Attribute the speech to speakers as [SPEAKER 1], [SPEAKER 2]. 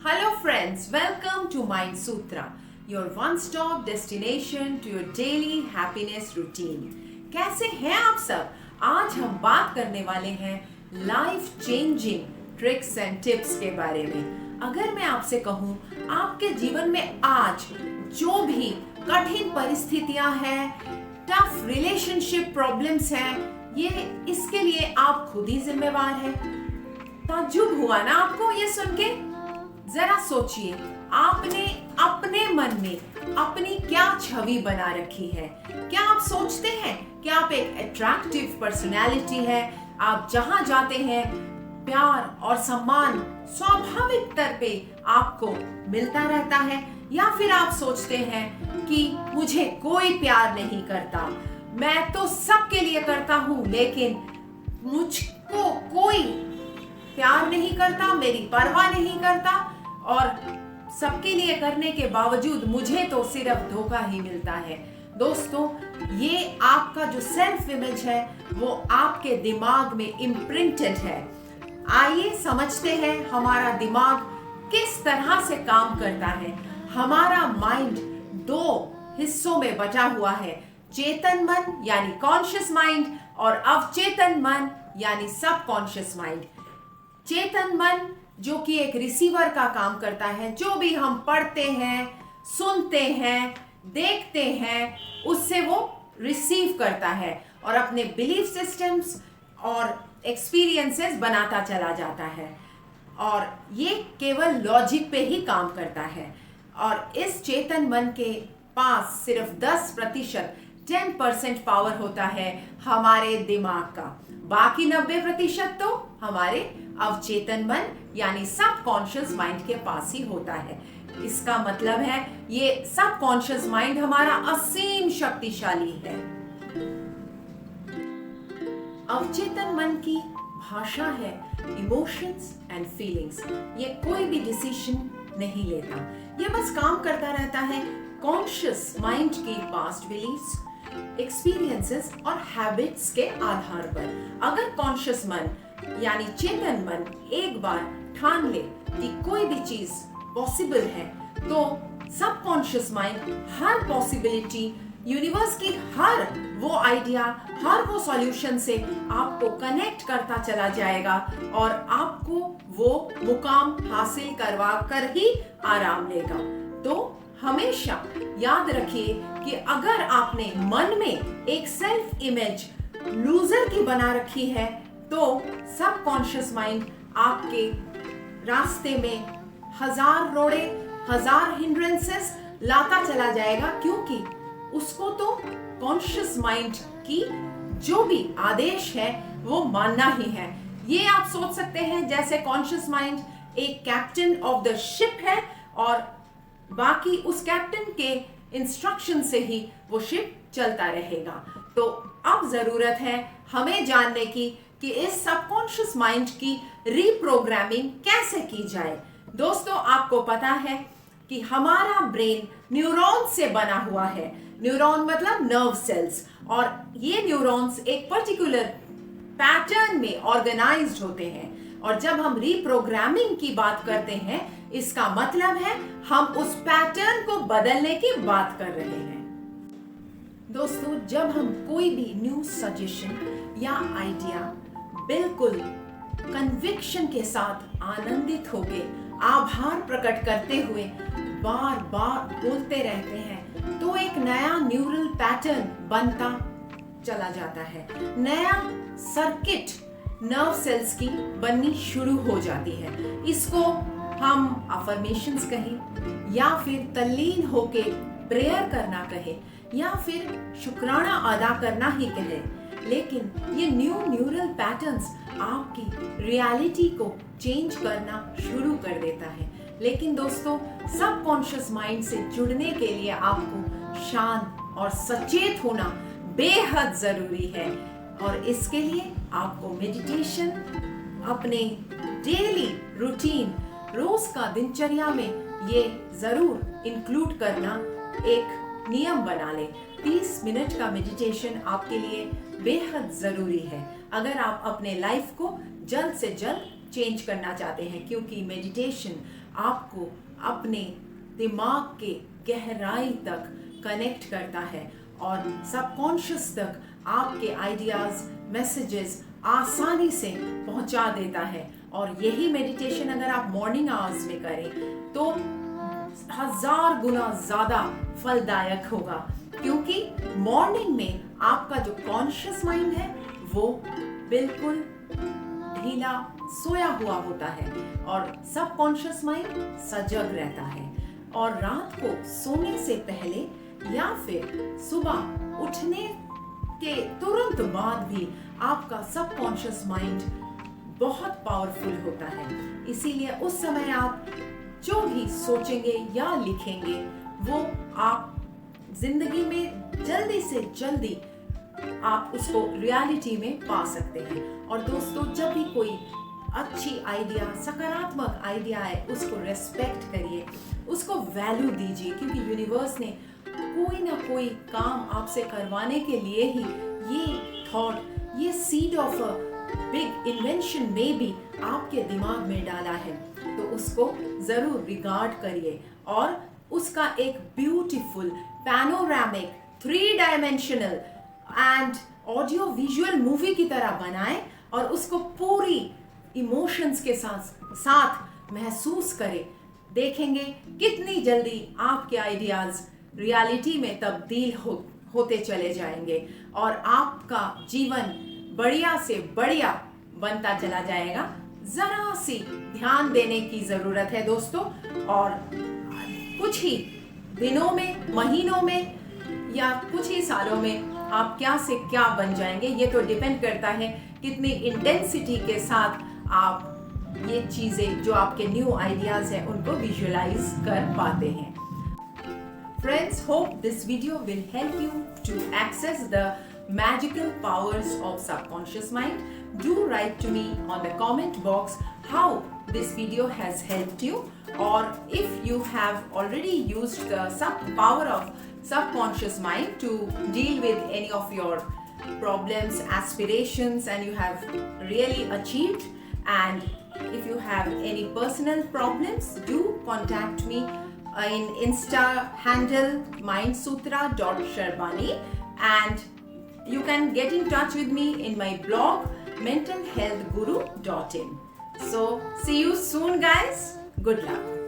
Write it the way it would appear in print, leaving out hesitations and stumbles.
[SPEAKER 1] Hello friends, welcome to Mind Sutra, your one-stop destination to your daily happiness routine. कैसे हैं आप सब? आज हम बात करने वाले हैं life changing tricks and tips के बारे में। अगर मैं आपसे कहूँ आपके जीवन में आज जो भी कठिन परिस्थितियां हैं, टफ रिलेशनशिप प्रॉब्लम्स हैं, ये इसके लिए आप खुद ही जिम्मेवार हैं। ताज्जुब हुआ ना आपको ये सुन के? जरा सोचिए, आपने अपने मन में अपनी क्या छवि बना रखी है? क्या आप सोचते हैं कि आप एक अट्रैक्टिव पर्सनालिटी है, आप जहां जाते हैं प्यार और सम्मान स्वाभाविक तौर पे आपको मिलता रहता है? या फिर आप सोचते हैं कि मुझे कोई प्यार नहीं करता, मैं तो सबके लिए करता हूं लेकिन मुझको कोई प्यार नहीं करता, मेरी परवाह नहीं करता और सबके लिए करने के बावजूद मुझे तो सिर्फ धोखा ही मिलता है। दोस्तों, ये आपका जो सेल्फ इमेज है वो आपके दिमाग में इम्प्रिंटेड है। आइए समझते हैं हमारा दिमाग किस तरह से काम करता है। हमारा माइंड दो हिस्सों में बटा हुआ है, चेतन मन यानी कॉन्शियस माइंड और अवचेतन मन यानी सबकॉन्शियस माइंड। चेतन मन जो कि एक रिसीवर का काम करता है, जो भी हम पढ़ते हैं, सुनते हैं, देखते हैं, उससे वो रिसीव करता है और अपने बिलीफ सिस्टम्स और एक्सपीरियंसेस बनाता चला जाता है और ये केवल लॉजिक पे ही काम करता है। और इस चेतन मन के पास सिर्फ 10% 10% पावर होता है हमारे दिमाग का, बाकी 90% तो हमारे अवचेतन मन यानी सबकॉन्शियस माइंड के पास ही होता है। इसका मतलब है ये सबकॉन्शियस माइंड हमारा असीम शक्तिशाली है। अवचेतन मन की भाषा है इमोशंस एंड फीलिंग्स। ये कोई भी डिसीजन नहीं लेता, ये बस काम करता रहता है कॉन्शियस माइंड की पास्ट बिलीफ्स, एक्सपीरियंसेस और हैबिट्स के आधार पर। अगर कॉन्शियस मन यानी चेतन मन एक बार ठान ले कि कोई भी चीज पॉसिबल है, तो सबकॉन्शियस माइंड हर पॉसिबिलिटी, यूनिवर्स की हर वो आइडिया, हर वो सॉल्यूशन से आपको कनेक्ट करता चला जाएगा और आपको वो मुकाम हासिल करवा कर ही आराम लेगा। तो हमेशा याद रखिए कि अगर आपने मन में एक सेल्फ इमेज लूजर की बना रखी है, तो सबकॉन्शियस माइंड आपके रास्ते में हजार रोड़े, हजार हिंड्रेंसेस लाता चला जाएगा, क्योंकि उसको तो कॉन्शियस माइंड की जो भी आदेश है वो मानना ही है। ये आप सोच सकते हैं जैसे कॉन्शियस माइंड एक कैप्टन ऑफ द शिप है और बाकी उस कैप्टन के इंस्ट्रक्शन से ही वो शिप चलता रहेगा। तो अब जरूरत है हमें जानने की कि इस सबकॉन्शियस माइंड की रीप्रोग्रामिंग कैसे की जाए। दोस्तों, आपको पता है कि हमारा ब्रेन न्यूरॉन से बना हुआ है। न्यूरॉन मतलब नर्व सेल्स, और ये न्यूरॉन्स एक पर्टिकुलर पैटर्न में ऑर्गेनाइज्ड होते हैं। और जब हम रीप्रोग्रामिंग की बात करते हैं, इसका मतलब है हम उस पैटर्न को बदलने की बात कर रहे हैं। दोस्तों, जब हम कोई भी न्यू सजेशन या आइडिया बिल्कुल कन्विक्शन के साथ आनंदित होके आभार प्रकट करते हुए बार बार बोलते रहते हैं, तो एक नया न्यूरल पैटर्न बनता चला जाता है। नया सर्किट नर्व सेल्स की बननी शुरू हो जाती है। इसको हम अफर्मेशंस कहें या फिर तल्लीन होके प्रेयर करना कहें या फिर शुक्राना अदा करना ही कहें, लेकिन ये न्यूरल पैटर्न्स आपकी रियलिटी को चेंज करना शुरू कर देता है। लेकिन दोस्तों, सबकॉन्शियस माइंड से जुड़ने के लिए आपको शांत और सचेत होना बेहद जरूरी है और इसके लिए आपको मेडिटेशन अपने डेली रूटीन, रोज का दिनचर्या में ये जरूर इंक्लूड करना एक नियम बना ले। 30 मिनट का मेडिटेशन आपके लिए बेहद जरूरी है अगर आप अपने लाइफ को जल्द से जल्द चेंज करना चाहते हैं, क्योंकि मेडिटेशन आपको अपने दिमाग के गहराई तक कनेक्ट करता है और सबकॉन्शियस तक आपके आइडियाज, मैसेजेस आसानी से पहुंचा देता है। और यही मेडिटेशन अगर आप मॉर्निंग आवर्स में करें तो 1000 गुना ज्यादा फलदायक होगा, क्योंकि मॉर्निंग में आपका जो कॉन्शियस माइंड है वो बिल्कुल ढीला सोया हुआ होता है और सबकॉन्शियस माइंड सजग रहता है। और रात को सोने से पहले या फिर सुबह उठने के तुरंत बाद भी आपका सबकॉन्शियस माइंड बहुत पावरफुल होता है। इसीलिए उस समय आप जो भी सोचेंगे या लिखेंगे वो आप जिंदगी में जल्दी से जल्दी आप उसको रियलिटी में पा सकते हैं। और दोस्तों, जब भी कोई अच्छी आइडिया, सकारात्मक आइडिया है, उसको रेस्पेक्ट करिए, उसको वैल्यू दीजिए, क्योंकि यूनिवर्स ने कोई ना कोई काम आपसे करवाने के लिए ही ये थॉट, ये seed of a big invention में भी आपके दिमाग में डाला है। तो उसको जरूर रिगार्ड करिए और उसका एक beautiful panoramic 3 dimensional and audio visual movie की तरह बनाएं और उसको पूरी इमोशंस के साथ महसूस करें। देखेंगे कितनी जल्दी आपके आइडियाज रियलिटी में तब्दील होते चले जाएंगे और आपका जीवन बढ़िया से बढ़िया बनता चला जाएगा। जरा सी ध्यान देने की जरूरत है दोस्तों, और कुछ ही दिनों में, महीनों में या कुछ ही सालों में आप क्या से क्या बन जाएंगे, ये तो डिपेंड करता है कितनी इंटेंसिटी के साथ आप ये चीजें जो आपके न्यू आइडियाज हैं उनको विजुअलाइज कर पाते हैं। Friends, hope this video will help you to access the magical powers of subconscious mind. Do write to me on the comment box how this video has helped you, or if you have already used the power of subconscious mind to deal with any of your problems, aspirations, and you have really achieved. And if you have any personal problems, do contact me in Insta handle mindsutra.sharbani, and you can get in touch with me in my blog mentalhealthguru.in. So see you soon guys. Good luck.